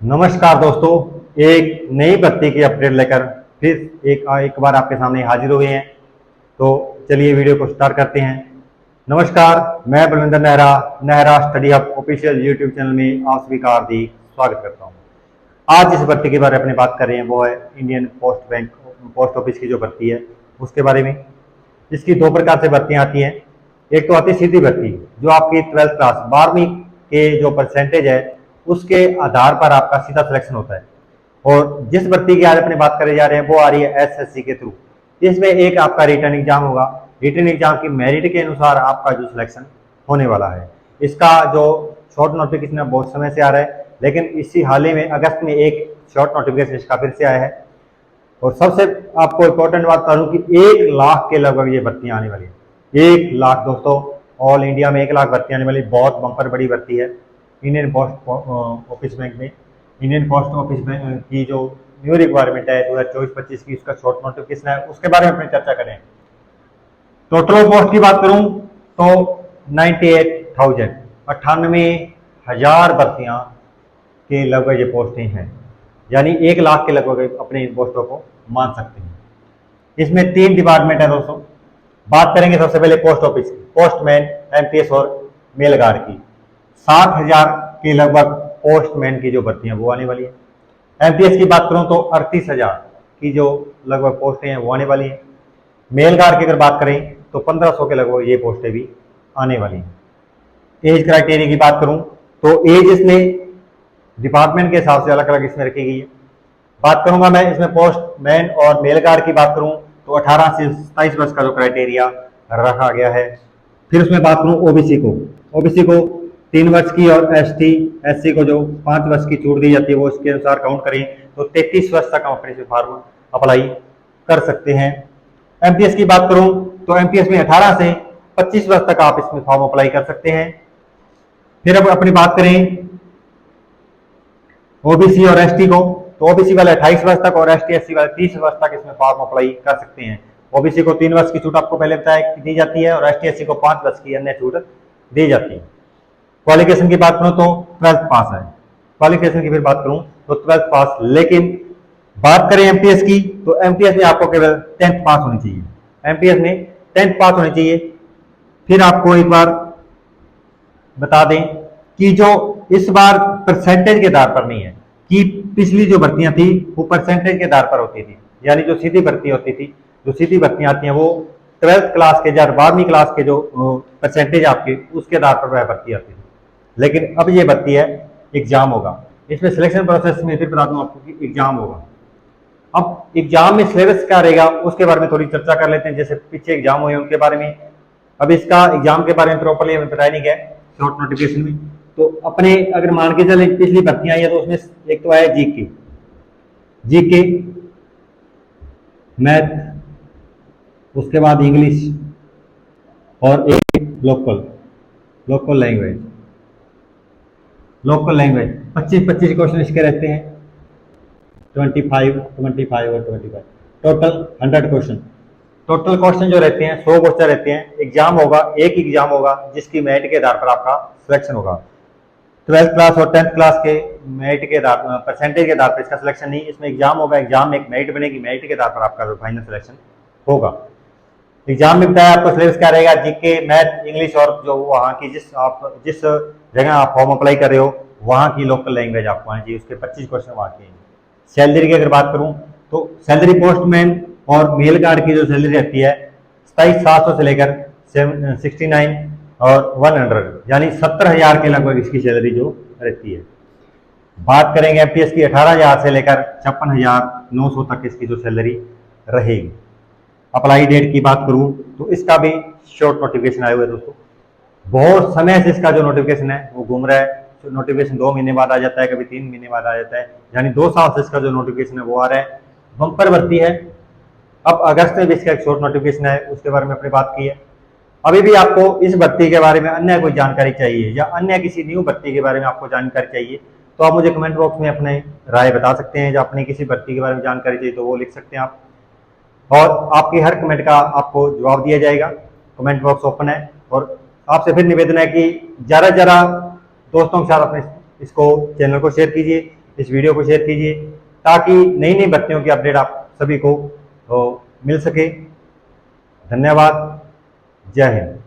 नमस्कार दोस्तों, एक नई भर्ती की अपडेट लेकर फिर एक बार आपके सामने हाजिर हुए हैं। तो चलिए वीडियो को स्टार्ट करते हैं। नमस्कार, मैं Balwinder Nehra Nehra study hub official YouTube channel में आप सभी का हार्दिक स्वागत करता हूं। आज जिस भर्ती के बारे में अपनी बात कर रहे हैं वो है इंडियन पोस्ट ऑफिस की जो भर्ती है उसके बारे में। इसकी दो प्रकार से भर्तियां आती हैं। एक तो आती है सीधी भर्ती, जो आपकी 12th क्लास 12वीं के जो परसेंटेज है उसके आधार पर आपका सीधा सिलेक्शन होता है। और जिस भर्ती की आज अपनी बात करने जा रहे हैं वो आ रही है एसएससी के थ्रू। इसमें एक आपका रिटर्न एग्जाम होगा। रिटर्न एग्जाम की मेरिट के अनुसार आपका जो सिलेक्शन होने वाला है। इसका जो शॉर्ट नोटिफिकेशन बहुत समय से आ रहा है, लेकिन इसी हाल ही में अगस्त में एक शॉर्ट नोटिफिकेशन इसका फिर से आया है। और सबसे आपको इम्पोर्टेंट बात करूं कि 1 लाख के लगभग ये भर्तियां आने वाली है। 1 लाख दोस्तों, ऑल इंडिया में 1 लाख भर्तियां आने वाली, बहुत बम्पर बड़ी भर्ती है। इंडियन पोस्ट ऑफिस बैंक में इंडियन पोस्ट ऑफिस बैंक की जो न्यू रिक्वायरमेंट है 2024-25 की, उसका शॉर्ट नोटिफिकेशन है, उसके बारे में अपनी चर्चा करें। टोटल पोस्ट की बात करूं तो 98,000 भर्तियां के लगभग ये पोस्टें हैं, यानी 1 लाख के लगभग अपने इन पोस्टों को मान सकते हैं। इसमें 3 डिपार्टमेंट है दोस्तों। बात करेंगे सबसे पहले पोस्ट ऑफिस की, पोस्टमैन, एमपीएस और मेल गार्ड की। 60,000 के लगभग पोस्टमैन की जो भर्तियां वो आने वाली है। एमपीएस की बात करूं तो 38,000 की जो लगभग पोस्टें हैं वो आने वाली है। मेल गार्ड की अगर बात करें तो 1500 के लगभग ये पोस्टें भी आने वाली हैं। एज क्राइटेरिया की बात करूं तो एज इसमें डिपार्टमेंट के हिसाब से अलग अलग इसमें रखी गई है। बात करूंगा मैं इसमें पोस्टमैन और मेल गार्ड की बात करूं तो 18 से 27 वर्ष का जो क्राइटेरिया रखा गया है। फिर उसमें बात करूं ओबीसी को 3 वर्ष की और एससी को जो 5 वर्ष की छूट दी जाती है वो इसके अनुसार काउंट करें तो 33 वर्ष तक हम अपने फॉर्म अप्लाई कर सकते हैं। एमपीएस की बात करूं तो एमपीएस में 18 से 25 वर्ष तक आप इसमें फॉर्म अप्लाई कर सकते हैं। फिर अब अपनी बात करें ओबीसी और एसटी को, तो ओबीसी वाले 28 वर्ष तक और एसटी एससी वाले 30 वर्ष तक इसमें फॉर्म अप्लाई कर सकते हैं। ओबीसी को 3 वर्ष की छूट आपको पहले बताया दी जाती है और एसटी एससी को 5 वर्ष की अन्य छूट दी जाती है। क्वालिफिकेशन की बात करूं तो 12th पास है। क्वालिफिकेशन की फिर बात करूं तो 12th पास, लेकिन बात करें एमपीएस की तो एमपीएस में आपको केवल 10th पास होनी चाहिए। एमपीएस में 10th पास होनी चाहिए। फिर आपको एक बार बता दें कि जो इस बार परसेंटेज के आधार पर नहीं है, कि पिछली जो भर्तियां थी वो परसेंटेज के आधार पर होती थी, यानी जो सीधी भर्ती होती थी, जो सीधी भर्तियां आती हैं वो 12th क्लास के या 12वीं क्लास के जो परसेंटेज आपके उसके आधार पर वह भर्ती आती थी। लेकिन अब ये भर्ती है एग्जाम होगा। इसमें सिलेक्शन प्रोसेस में फिर बता दूं आपको कि एग्जाम होगा। अब एग्जाम में सिलेबस क्या रहेगा उसके बारे में थोड़ी चर्चा कर लेते हैं। जैसे पीछे एग्जाम हुए उनके बारे में, अब इसका एग्जाम के बारे में प्रॉपरली हमें बताया नहीं गया शॉर्ट नोटिफिकेशन में। तो अपने अगर मान के चले पिछली भर्तियां आई है तो उसमें एक तो है जीके, मैथ, उसके बाद इंग्लिश और एक लोकल लैंग्वेज 25 क्वेश्चन इसके रहते हैं। 25 और 25 टोटल 100 क्वेश्चन। टोटल क्वेश्चन जो रहते हैं 100 क्वेश्चन रहते हैं। एग्जाम होगा, एक एग्जाम होगा जिसकी मेरिट के आधार पर आपका सिलेक्शन होगा। 12th क्लास और 10th क्लास के मेरिट के आधार पर, परसेंटेज के आधार पर इसका सिलेक्शन नहीं, इसमें एग्जाम होगा। एग्जाम में एक मेरिट बनेगी, मेरिट के आधार पर आपका जो फाइनल सिलेक्शन होगा। एग्जाम में बताया आपको सिलेबस क्या रहेगा, जीके, मैथ, इंग्लिश और जो वहाँ की जिस जगह आप फॉर्म अप्लाई कर रहे हो वहाँ की लोकल लैंग्वेज आपको आनी चाहिए। उसके 25 क्वेश्चन वहाँ के। सैलरी की अगर बात करूँ तो सैलरी पोस्टमैन और मेल गार्ड की जो सैलरी रहती है 27,700 से लेकर 69 और 100, यानी 70,000 के लगभग इसकी सैलरी जो रहती है। बात करेंगे एमपीएस की 18,000 से लेकर 56,900 तक इसकी जो सैलरी रहेगी। अप्लाई डेट की बात करूं तो इसका भी शॉर्ट नोटिफिकेशन आया हुआ है दोस्तों। बहुत समय से इसका जो नोटिफिकेशन है वो घूम रहा है। नोटिफिकेशन 2 महीने बाद आ जाता है, कभी 3 महीने बाद आ जाता है, यानी 2 साल से इसका जो नोटिफिकेशन है वो आ रहा है। बम्पर भर्ती है। अब अगस्त में भी इसका एक शॉर्ट नोटिफिकेशन है, उसके बारे में अपनी बात की है। अभी भी आपको इस भर्ती के बारे में अन्य कोई जानकारी चाहिए या अन्य किसी न्यू भर्ती के बारे में आपको जानकारी चाहिए तो आप मुझे कमेंट बॉक्स में अपने राय बता सकते हैं। या अपनी किसी भर्ती के बारे में जानकारी चाहिए तो वो लिख सकते हैं आप, और आपकी हर कमेंट का आपको जवाब दिया जाएगा। कमेंट बॉक्स ओपन है। और आपसे फिर निवेदन है कि ज़्यादा दोस्तों के साथ अपने इसको चैनल को शेयर कीजिए। इस वीडियो को शेयर कीजिए ताकि नई नई भर्तियों की अपडेट आप सभी को मिल सके। धन्यवाद। जय हिंद।